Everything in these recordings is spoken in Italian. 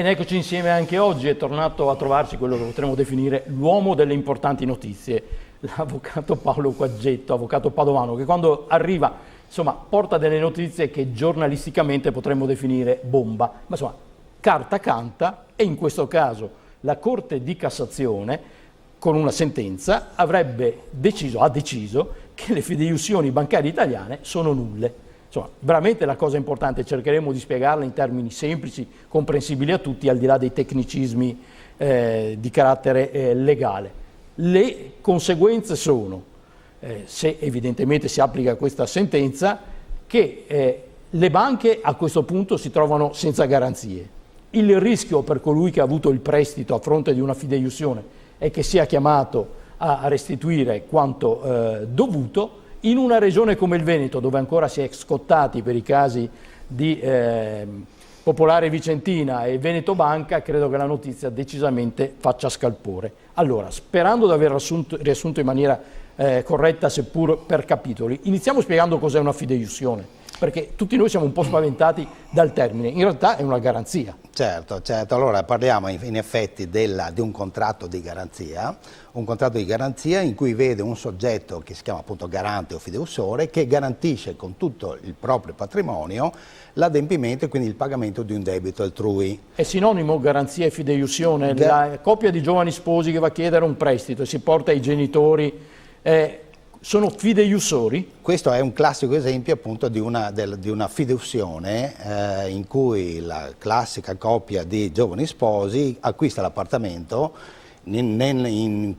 Bene, eccoci insieme anche oggi. È tornato a trovarci quello che potremmo definire l'uomo delle importanti notizie, l'avvocato Paolo Quaggetto, avvocato padovano, che quando arriva, insomma, porta delle notizie che giornalisticamente potremmo definire bomba. Ma insomma, carta canta, e in questo caso la Corte di Cassazione, con una sentenza, ha deciso che le fideiussioni bancarie italiane sono nulle. Insomma, veramente la cosa importante, cercheremo di spiegarla in termini semplici, comprensibili a tutti, al di là dei tecnicismi di carattere legale. Le conseguenze sono, se evidentemente si applica questa sentenza, che le banche a questo punto si trovano senza garanzie. Il rischio per colui che ha avuto il prestito a fronte di una fideiussione è che sia chiamato a restituire quanto dovuto. In una regione come il Veneto, dove ancora si è scottati per i casi di Popolare Vicentina e Veneto Banca, credo che la notizia decisamente faccia scalpore. Allora, sperando di aver riassunto in maniera corretta, seppur per capitoli, iniziamo spiegando cos'è una fideiussione, perché tutti noi siamo un po' spaventati dal termine. In realtà è una garanzia. Certo, allora parliamo in effetti di un contratto di garanzia in cui vede un soggetto che si chiama appunto garante o fideiussore, che garantisce con tutto il proprio patrimonio l'adempimento e quindi il pagamento di un debito altrui. È sinonimo garanzia e fideiussione? La coppia di giovani sposi che va a chiedere un prestito e si porta ai genitori, sono fideiussori? Questo è un classico esempio appunto di una fideiussione in cui la classica coppia di giovani sposi acquista l'appartamento,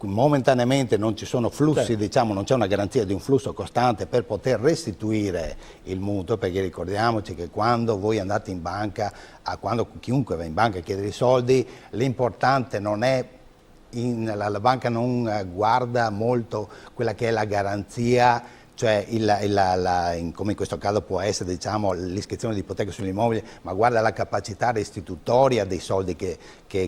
momentaneamente non ci sono flussi, diciamo, non c'è una garanzia di un flusso costante per poter restituire il mutuo, perché ricordiamoci che quando voi andate in banca, quando chiunque va in banca a chiedere i soldi, l'importante non è la banca non guarda molto quella che è la garanzia, cioè come in questo caso può essere, diciamo, l'iscrizione di ipoteca sull'immobile, ma guarda la capacità restitutoria dei soldi che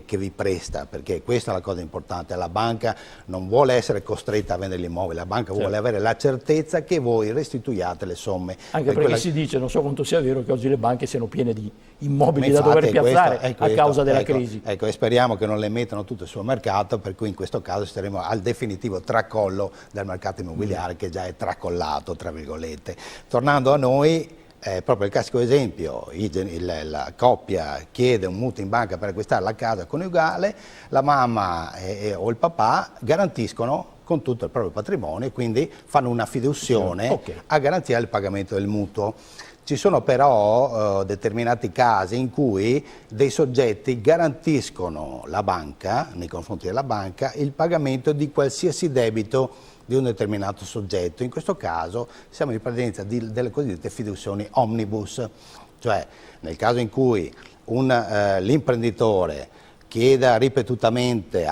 vi presta, perché questa è la cosa importante. La banca non vuole essere costretta a vendere l'immobile, la banca vuole avere la certezza che voi restituiate le somme. Anche perché si dice, non so quanto sia vero, che oggi le banche siano piene di immobili da dover piazzare a causa della crisi. Ecco, e speriamo che non le mettano tutte sul mercato, per cui in questo caso saremo al definitivo tracollo del mercato immobiliare, che già è tracollato, tra virgolette. Tornando a noi, proprio il classico esempio, la coppia chiede un mutuo in banca per acquistare la casa coniugale, la mamma o il papà garantiscono con tutto il proprio patrimonio e quindi fanno una fideiussione a garanzia del pagamento del mutuo. Ci sono però determinati casi in cui dei soggetti garantiscono la banca, nei confronti della banca, il pagamento di qualsiasi debito di un determinato soggetto. In questo caso siamo in presenza delle cosiddette fideiussioni omnibus, cioè nel caso in cui l'imprenditore abbia ripetutamente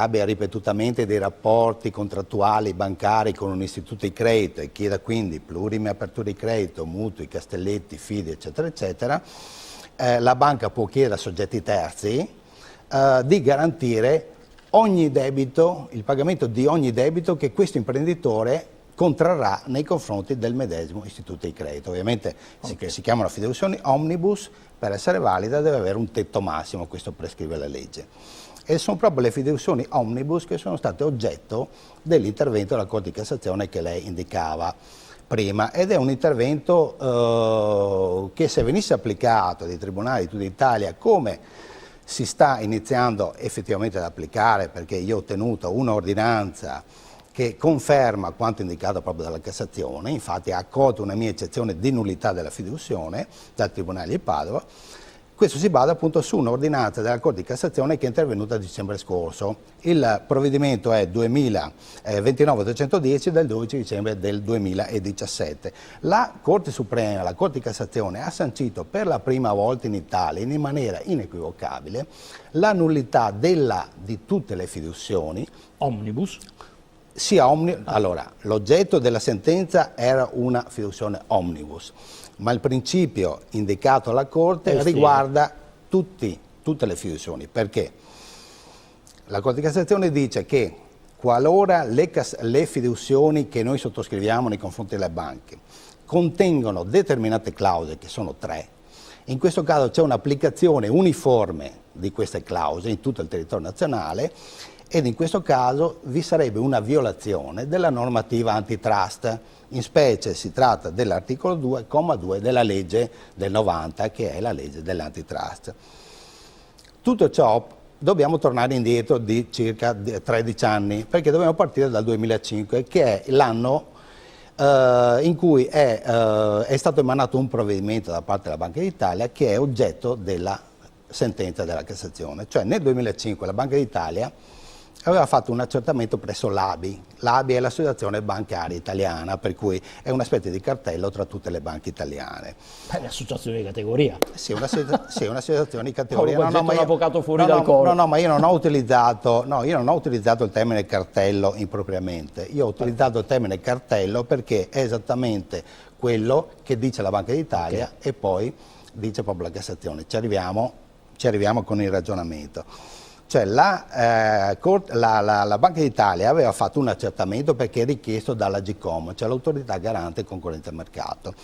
dei rapporti contrattuali bancari con un istituto di credito e chieda quindi plurime aperture di credito, mutui, castelletti, fidi, eccetera, eccetera, la banca può chiedere a soggetti terzi di garantire ogni debito, il pagamento di ogni debito che questo imprenditore contrarrà nei confronti del medesimo istituto di credito. Ovviamente si chiamano fideiussioni omnibus, per essere valida deve avere un tetto massimo, questo prescrive la legge. E sono proprio le fideiussioni omnibus che sono state oggetto dell'intervento della Corte di Cassazione che lei indicava prima, ed è un intervento che, se venisse applicato dai tribunali di tutta Italia come si sta iniziando effettivamente ad applicare, perché io ho ottenuto un'ordinanza che conferma quanto indicato proprio dalla Cassazione, infatti ha accolto una mia eccezione di nullità della fideiussione dal Tribunale di Padova. Questo si basa appunto su un'ordinanza della Corte di Cassazione che è intervenuta a dicembre scorso. Il provvedimento è 2029-310 del 12 dicembre del 2017. La Corte Suprema, la Corte di Cassazione, ha sancito per la prima volta in Italia, in maniera inequivocabile, la nullità di tutte le fideiussioni omnibus. Allora, l'oggetto della sentenza era una fideiussione omnibus, ma il principio indicato alla Corte riguarda tutte le fideiussioni. Perché? La Corte di Cassazione dice che qualora le fideiussioni che noi sottoscriviamo nei confronti delle banche contengono determinate clausole, che sono 3, In questo caso c'è un'applicazione uniforme di queste clausole in tutto il territorio nazionale ed in questo caso vi sarebbe una violazione della normativa antitrust. In specie si tratta dell'articolo 2,2 della legge del 90, che è la legge dell'antitrust. Tutto ciò dobbiamo tornare indietro di circa 13 anni, perché dobbiamo partire dal 2005, che è l'anno in cui è stato emanato un provvedimento da parte della Banca d'Italia che è oggetto della sentenza della Cassazione. Cioè nel 2005 la Banca d'Italia aveva fatto un accertamento presso l'ABI. L'ABI è l'Associazione Bancaria Italiana, per cui è una specie di cartello tra tutte le banche italiane. È un'associazione di categoria. Sì, un'associazione di categoria. Un avvocato fuori dal coro. No, ma io non ho utilizzato il termine cartello impropriamente. Io ho utilizzato il termine cartello perché è esattamente quello che dice la Banca d'Italia e poi dice proprio la Cassazione. Ci arriviamo con il ragionamento. Cioè la Banca d'Italia aveva fatto un accertamento perché richiesto dalla GCOM, cioè l'autorità garante concorrenza e mercato,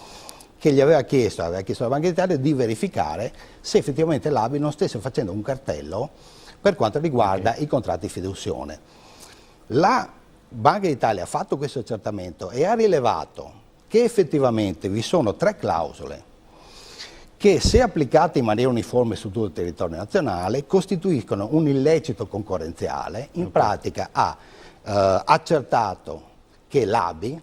che aveva chiesto alla Banca d'Italia di verificare se effettivamente l'ABI non stesse facendo un cartello per quanto riguarda i contratti di fiduzione. La Banca d'Italia ha fatto questo accertamento e ha rilevato che effettivamente vi sono 3 clausole che, se applicate in maniera uniforme su tutto il territorio nazionale, costituiscono un illecito concorrenziale. In pratica ha accertato che l'ABI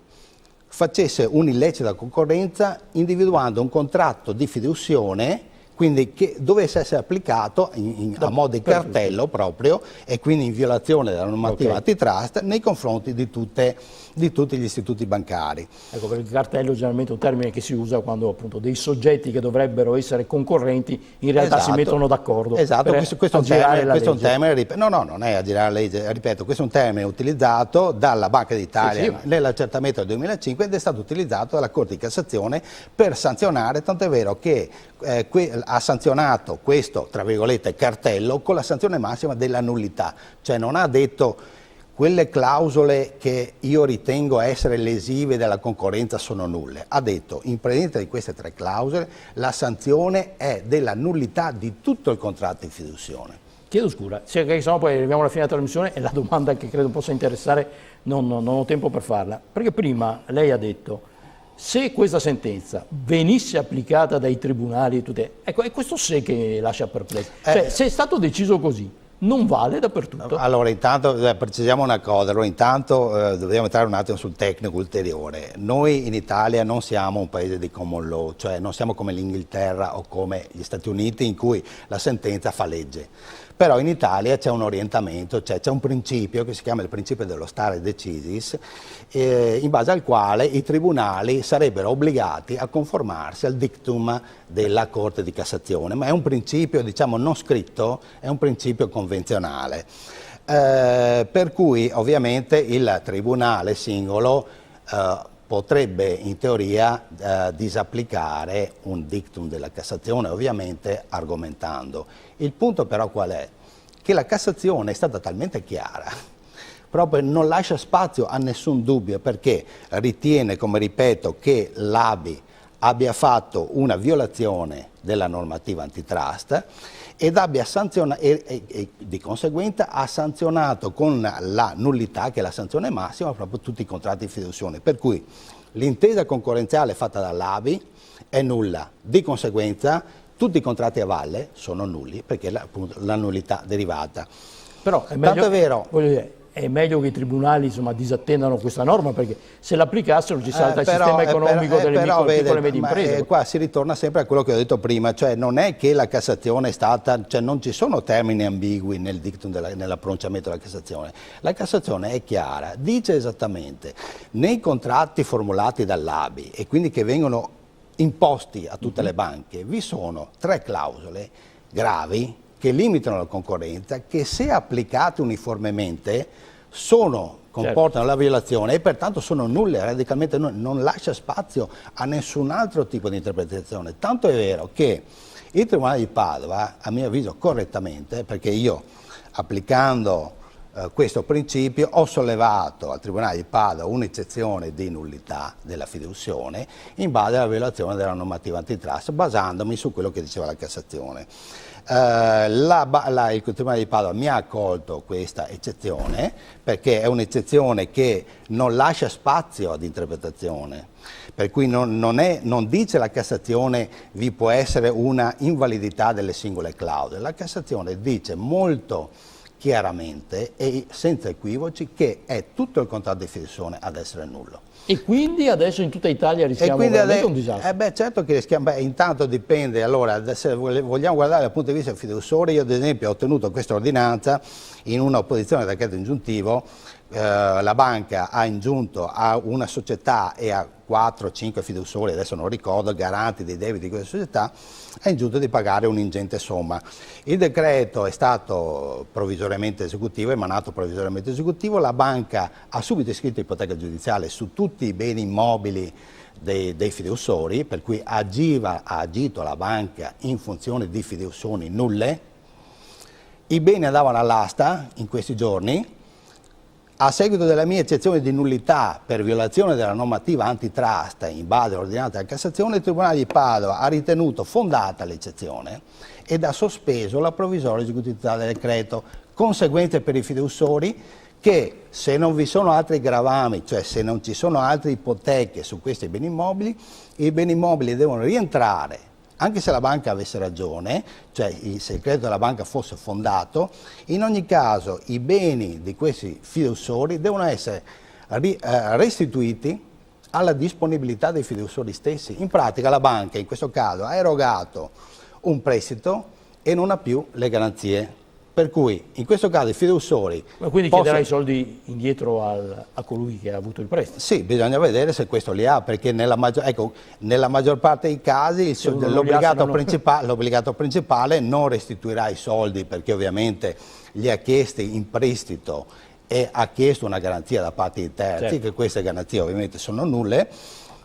facesse un'illecita concorrenza individuando un contratto di fiduzione, quindi che dovesse essere applicato a mo' di cartello proprio e quindi in violazione della normativa antitrust nei confronti di tutti gli istituti bancari. Ecco, per il cartello generalmente è un termine che si usa quando appunto dei soggetti che dovrebbero essere concorrenti in realtà si mettono d'accordo. Esatto, questo è un termine, no, non è aggirare la legge, ripeto, questo è un termine utilizzato dalla Banca d'Italia nell'accertamento del 2005 ed è stato utilizzato dalla Corte di Cassazione per sanzionare, tanto è vero che ha sanzionato questo, tra virgolette, cartello con la sanzione massima della nullità, cioè non ha detto quelle clausole che io ritengo essere lesive della concorrenza sono nulle, ha detto in presenza di queste 3 clausole la sanzione è della nullità di tutto il contratto di fiduzione. Chiedo scusa, se no poi arriviamo alla fine della trasmissione e la domanda che credo possa interessare non ho tempo per farla, perché prima lei ha detto se questa sentenza venisse applicata dai tribunali, ecco, è questo se che lascia perplesso. Cioè, se è stato deciso così, non vale dappertutto? Allora, intanto precisiamo una cosa, dobbiamo entrare un attimo sul tecnico ulteriore. Noi in Italia non siamo un paese di common law, cioè non siamo come l'Inghilterra o come gli Stati Uniti in cui la sentenza fa legge. Però in Italia c'è un orientamento, c'è un principio che si chiama il principio dello stare decisis, in base al quale i tribunali sarebbero obbligati a conformarsi al dictum della Corte di Cassazione, ma è un principio, diciamo, non scritto, è un principio convenzionale. Per cui ovviamente il tribunale singolo potrebbe in teoria disapplicare un dictum della Cassazione, ovviamente argomentando. Il punto però qual è? Che la Cassazione è stata talmente chiara, proprio non lascia spazio a nessun dubbio, perché ritiene, come ripeto, che l'ABI abbia fatto una violazione della normativa antitrust ed abbia sanzionato e di conseguenza ha sanzionato con la nullità, che è la sanzione massima, proprio tutti i contratti di fiduzione. Per cui l'intesa concorrenziale fatta dall'ABI è nulla, di conseguenza tutti i contratti a valle sono nulli perché appunto la nullità derivata. Però è meglio, tanto è vero, voglio dire, è meglio che i tribunali insomma disattendano questa norma, perché se l'applicassero ci salta il sistema economico delle piccole e medie imprese. Qua si ritorna sempre a quello che ho detto prima, cioè non è che la Cassazione è stata, cioè non ci sono termini ambigui nel dictum nell'appronciamento della Cassazione. La Cassazione è chiara, dice esattamente nei contratti formulati dall'ABI e quindi che vengono imposti a tutte le banche, vi sono 3 clausole gravi che limitano la concorrenza, che se applicate uniformemente comportano la violazione e pertanto sono nulle, radicalmente non lascia spazio a nessun altro tipo di interpretazione. Tanto è vero che il Tribunale di Padova, a mio avviso correttamente, perché io applicando questo principio, ho sollevato al Tribunale di Padova un'eccezione di nullità della fideiussione in base alla violazione della normativa antitrust, basandomi su quello che diceva la Cassazione. Il Tribunale di Padova mi ha accolto questa eccezione perché è un'eccezione che non lascia spazio ad interpretazione, per cui non dice la Cassazione vi può essere una invalidità delle singole clausole. La Cassazione dice molto chiaramente e senza equivoci che è tutto il contratto di fideiussione ad essere nullo. E quindi adesso in tutta Italia rischiamo veramente un disastro? Certo che rischiamo, intanto dipende, allora se vogliamo guardare dal punto di vista del fiduciario, io ad esempio ho ottenuto questa ordinanza in una opposizione al decreto ingiuntivo, la banca ha ingiunto a una società e a 4-5 fiduciari, adesso non ricordo, garanti dei debiti di questa società, ha ingiunto di pagare un'ingente somma. Il decreto è stato provvisoriamente esecutivo, emanato provvisoriamente esecutivo, la banca ha subito iscritto ipoteca giudiziale su tutti i beni immobili dei fiduciari, per cui ha agito la banca in funzione di fideiussioni nulle. I beni andavano all'asta in questi giorni. A seguito della mia eccezione di nullità per violazione della normativa antitrust in base all'ordinanza della Cassazione, il Tribunale di Padova ha ritenuto fondata l'eccezione ed ha sospeso la provvisoria esecutività del decreto, conseguente per i fideiussori che se non vi sono altri gravami, cioè se non ci sono altre ipoteche su questi beni immobili, i beni immobili devono rientrare. Anche se la banca avesse ragione, cioè se il credito della banca fosse fondato, in ogni caso i beni di questi fideiussori devono essere restituiti alla disponibilità dei fideiussori stessi. In pratica la banca in questo caso ha erogato un prestito e non ha più le garanzie. Per cui in questo caso i fideiussori... Ma quindi chiederà i soldi indietro a colui che ha avuto il prestito? Sì, bisogna vedere se questo li ha, perché nella maggior parte dei casi l'obbligato principale non restituirà i soldi perché ovviamente li ha chiesti in prestito e ha chiesto una garanzia da parte di terzi, certo, che queste garanzie ovviamente sono nulle.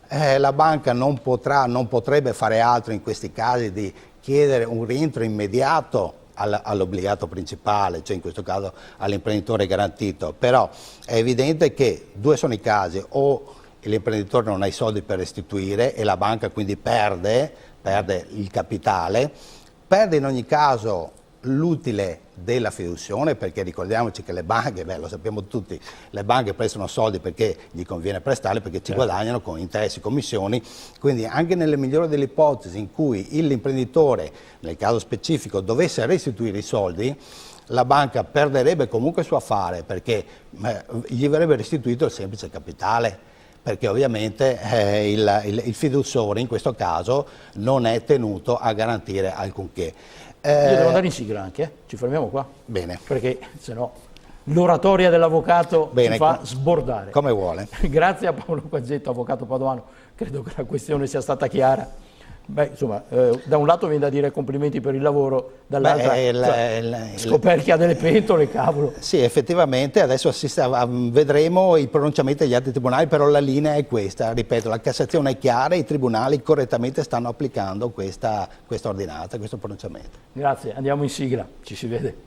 La banca non potrebbe fare altro in questi casi di chiedere un rientro immediato all'obbligato principale, cioè in questo caso all'imprenditore garantito, però è evidente che due sono i casi: o l'imprenditore non ha i soldi per restituire e la banca quindi perde il capitale, perde in ogni caso l'utile della fiduzione, perché ricordiamoci che le banche, lo sappiamo tutti, le banche prestano soldi perché gli conviene prestare, perché ci guadagnano con interessi e commissioni, quindi anche nelle migliori delle ipotesi in cui l'imprenditore, nel caso specifico, dovesse restituire i soldi, la banca perderebbe comunque il suo affare perché gli verrebbe restituito il semplice capitale, perché ovviamente il fiduciario in questo caso non è tenuto a garantire alcunché. Io devo andare in sigla anche, ci fermiamo qua? Bene. Perché sennò l'oratoria dell'avvocato ci fa sbordare. Come vuole. Grazie a Paolo Quaggetto, avvocato padovano, credo che la questione sia stata chiara. Beh, insomma, da un lato viene da dire complimenti per il lavoro, dall'altro scoperchia delle pentole, cavolo. Sì, effettivamente, adesso vedremo i pronunciamenti degli altri tribunali, però la linea è questa, ripeto, la Cassazione è chiara, i tribunali correttamente stanno applicando questa ordinanza, questo pronunciamento. Grazie, andiamo in sigla, ci si vede.